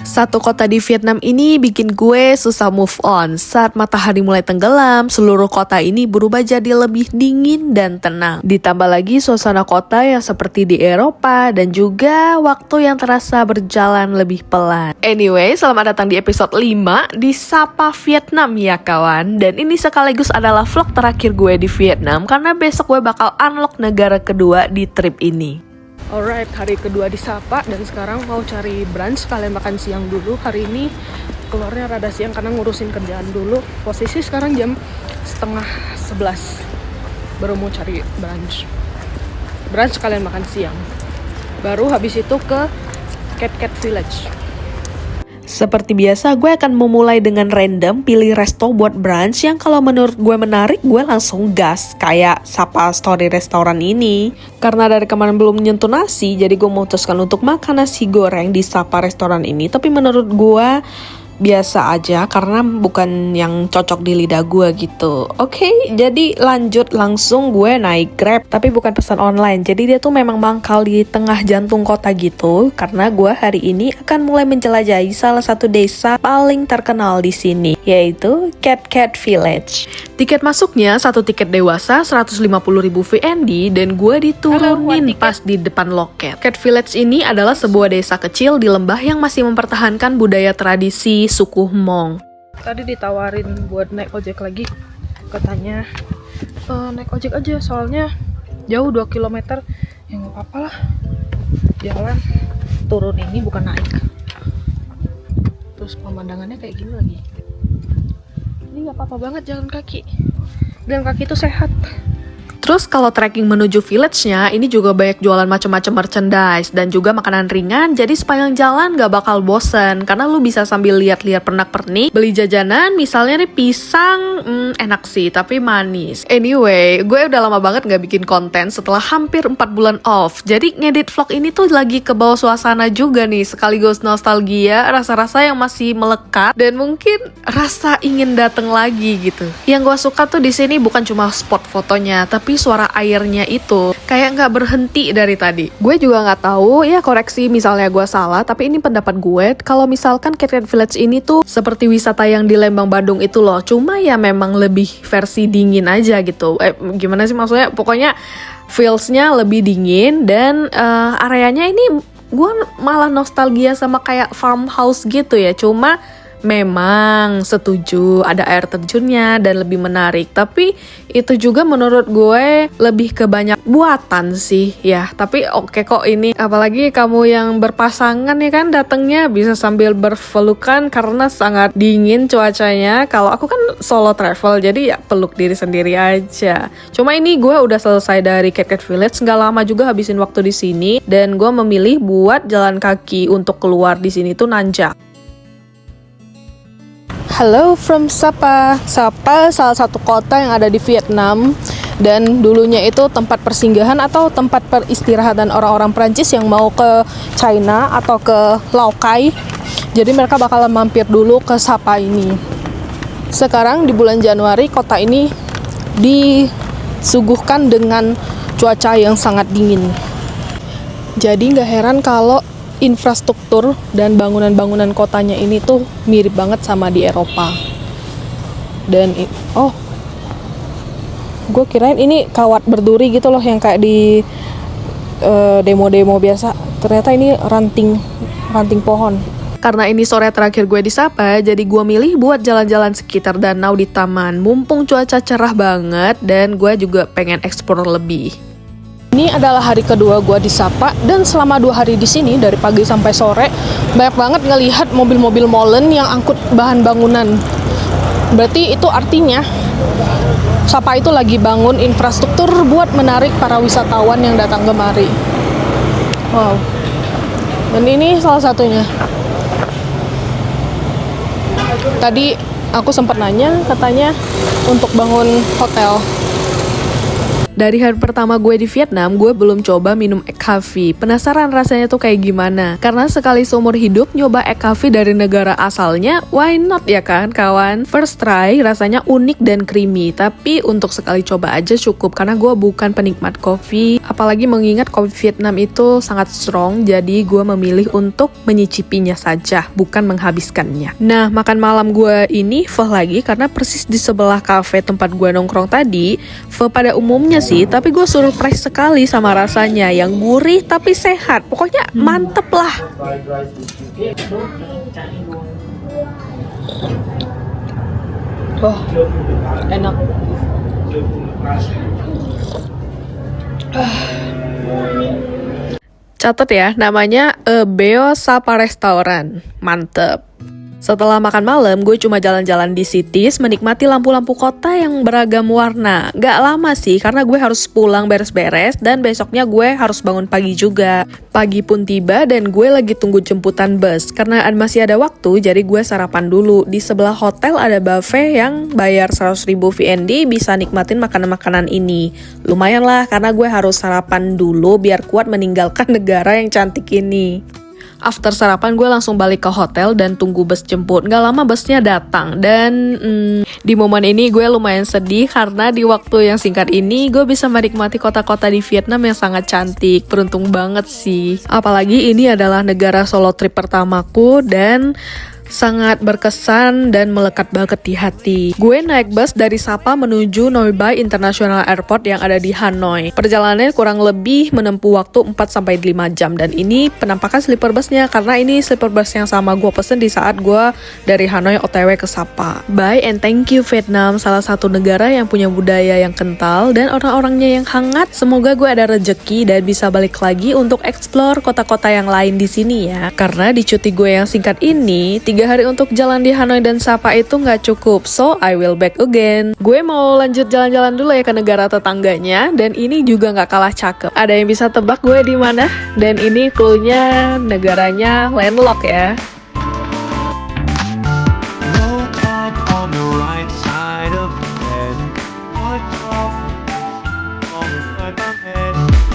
Satu kota di Vietnam ini bikin gue susah move on. Saat matahari mulai tenggelam, seluruh kota ini berubah jadi lebih dingin dan tenang. Ditambah lagi suasana kota yang seperti di Eropa dan juga waktu yang terasa berjalan lebih pelan. Anyway, selamat datang di episode 5 di Sapa Vietnam ya kawan. Dan ini sekaligus adalah vlog terakhir gue di Vietnam karena besok gue bakal unlock negara kedua di trip ini. Alright, hari kedua di Sapa dan sekarang mau cari brunch, kalian makan siang dulu. Hari ini keluarnya rada siang karena ngurusin kerjaan dulu. Posisi sekarang jam 10:30 baru mau cari brunch. Brunch kalian makan siang. Baru habis itu ke Cat Village. Seperti biasa, gue akan memulai dengan random pilih resto buat brunch yang kalau menurut gue menarik, gue langsung gas. Kayak Sapa Story restoran ini. Karena dari kemarin belum menyentuh nasi, jadi gue memutuskan untuk makan nasi goreng di Sapa restoran ini. Tapi menurut gue biasa aja karena bukan yang cocok di lidah gue gitu. Oke, jadi lanjut langsung gue naik Grab, tapi bukan pesan online. Jadi dia tuh memang mangkal di tengah jantung kota gitu. Karena gue hari ini akan mulai menjelajahi salah satu desa paling terkenal di sini, yaitu Cat Village. Tiket masuknya satu tiket dewasa 150.000 VND dan gue diturunin pas di depan loket. Cat Village ini adalah sebuah desa kecil di lembah yang masih mempertahankan budaya tradisi suku Hmong. Tadi ditawarin buat naik ojek lagi, katanya naik ojek aja soalnya jauh 2 km. Ya nggak apa-apa lah, jalan turun ini bukan naik. Terus pemandangannya kayak gini lagi. Ini nggak apa-apa banget jalan kaki itu sehat. Terus kalau trekking menuju village-nya, ini juga banyak jualan macam-macam merchandise dan juga makanan ringan, jadi sepanjang jalan gak bakal bosen, karena lu bisa sambil lihat-lihat pernak-pernik, beli jajanan, misalnya nih pisang, enak sih, tapi manis. Anyway, gue udah lama banget gak bikin konten setelah hampir 4 bulan off, jadi ngedit vlog ini tuh lagi ke bawah suasana juga nih, sekaligus nostalgia, rasa-rasa yang masih melekat, dan mungkin rasa ingin dateng lagi gitu. Yang gue suka tuh di sini bukan cuma spot fotonya, tapi suara airnya itu kayak nggak berhenti dari tadi. Gue juga nggak tahu, ya koreksi misalnya gue salah, tapi ini pendapat gue. Kalau misalkan Cat Village ini tuh seperti wisata yang di Lembang Bandung itu loh, cuma ya memang lebih versi dingin aja gitu. Gimana sih maksudnya? Pokoknya feels-nya lebih dingin dan areanya ini gue malah nostalgia sama kayak farmhouse gitu ya. Cuma memang setuju ada air terjunnya dan lebih menarik, tapi itu juga menurut gue lebih ke banyak buatan sih ya. Tapi oke kok ini, apalagi kamu yang berpasangan ya kan, datangnya bisa sambil berpelukan karena sangat dingin cuacanya. Kalau aku kan solo travel, jadi ya peluk diri sendiri aja. Cuma ini gue udah selesai dari Cat Village, nggak lama juga habisin waktu di sini, dan gue memilih buat jalan kaki untuk keluar di sini tuh nanjak. Hello from Sapa. Sapa salah satu kota yang ada di Vietnam dan dulunya itu tempat persinggahan atau tempat peristirahatan orang-orang Prancis yang mau ke China atau ke Lao Cai. Jadi mereka bakalan mampir dulu ke Sapa ini. Sekarang di bulan Januari kota ini disuguhkan dengan cuaca yang sangat dingin. Jadi nggak heran kalau infrastruktur dan bangunan-bangunan kotanya ini tuh mirip banget sama di Eropa. Dan gue kirain ini kawat berduri gitu loh yang kayak di demo-demo biasa. Ternyata ini ranting pohon. Karena ini sore terakhir gue di Sapa, jadi gue milih buat jalan-jalan sekitar danau di taman. Mumpung cuaca cerah banget dan gue juga pengen explore lebih. Ini adalah hari kedua gue di Sapa dan selama 2 hari di sini dari pagi sampai sore banyak banget ngelihat mobil-mobil molen yang angkut bahan bangunan. Berarti itu artinya Sapa itu lagi bangun infrastruktur buat menarik para wisatawan yang datang kemari. Wow. Dan ini salah satunya. Tadi aku sempat nanya, katanya untuk bangun hotel. Dari hari pertama gue di Vietnam, gue belum coba minum egg coffee. Penasaran rasanya tuh kayak gimana? Karena sekali seumur hidup nyoba egg coffee dari negara asalnya, why not ya kan kawan? First try, rasanya unik dan creamy. Tapi untuk sekali coba aja cukup, karena gue bukan penikmat kopi. Apalagi mengingat kopi Vietnam itu sangat strong, jadi gue memilih untuk menyicipinya saja, bukan menghabiskannya. Nah, makan malam gue ini pho lagi, karena persis di sebelah cafe tempat gue nongkrong tadi, pho pada umumnya sih, tapi gue surprise sekali sama rasanya yang gurih tapi sehat. Pokoknya mantep lah. Wah, enak. Catat ya, namanya Beo Sapa Restaurant. Mantep. Setelah makan malam, gue cuma jalan-jalan di Cities, menikmati lampu-lampu kota yang beragam warna. Gak lama sih, karena gue harus pulang beres-beres, dan besoknya gue harus bangun pagi juga. Pagi pun tiba, dan gue lagi tunggu jemputan bus. Karena masih ada waktu, jadi gue sarapan dulu. Di sebelah hotel ada buffet yang bayar 100.000 VND, bisa nikmatin makanan-makanan ini. Lumayan lah, karena gue harus sarapan dulu, biar kuat meninggalkan negara yang cantik ini. After sarapan gue langsung balik ke hotel dan tunggu bus jemput. Gak lama busnya datang dan di momen ini gue lumayan sedih karena di waktu yang singkat ini gue bisa menikmati kota-kota di Vietnam yang sangat cantik. Beruntung banget sih. Apalagi ini adalah negara solo trip pertamaku dan sangat berkesan dan melekat banget di hati. Gue naik bus dari Sapa menuju Noi Bai International Airport yang ada di Hanoi. Perjalanannya kurang lebih menempuh waktu 4-5 jam dan ini penampakan sleeper busnya karena ini sleeper bus yang sama gue pesen di saat gue dari Hanoi OTW ke Sapa. Bye and thank you Vietnam, salah satu negara yang punya budaya yang kental dan orang-orangnya yang hangat. Semoga gue ada rezeki dan bisa balik lagi untuk explore kota-kota yang lain di sini ya. Karena di cuti gue yang singkat ini 3 hari untuk jalan di Hanoi dan Sapa itu nggak cukup, so I will back again. Gue mau lanjut jalan-jalan dulu ya ke negara tetangganya, dan ini juga nggak kalah cakep. Ada yang bisa tebak gue di mana? Dan ini cluenya negaranya landlocked ya.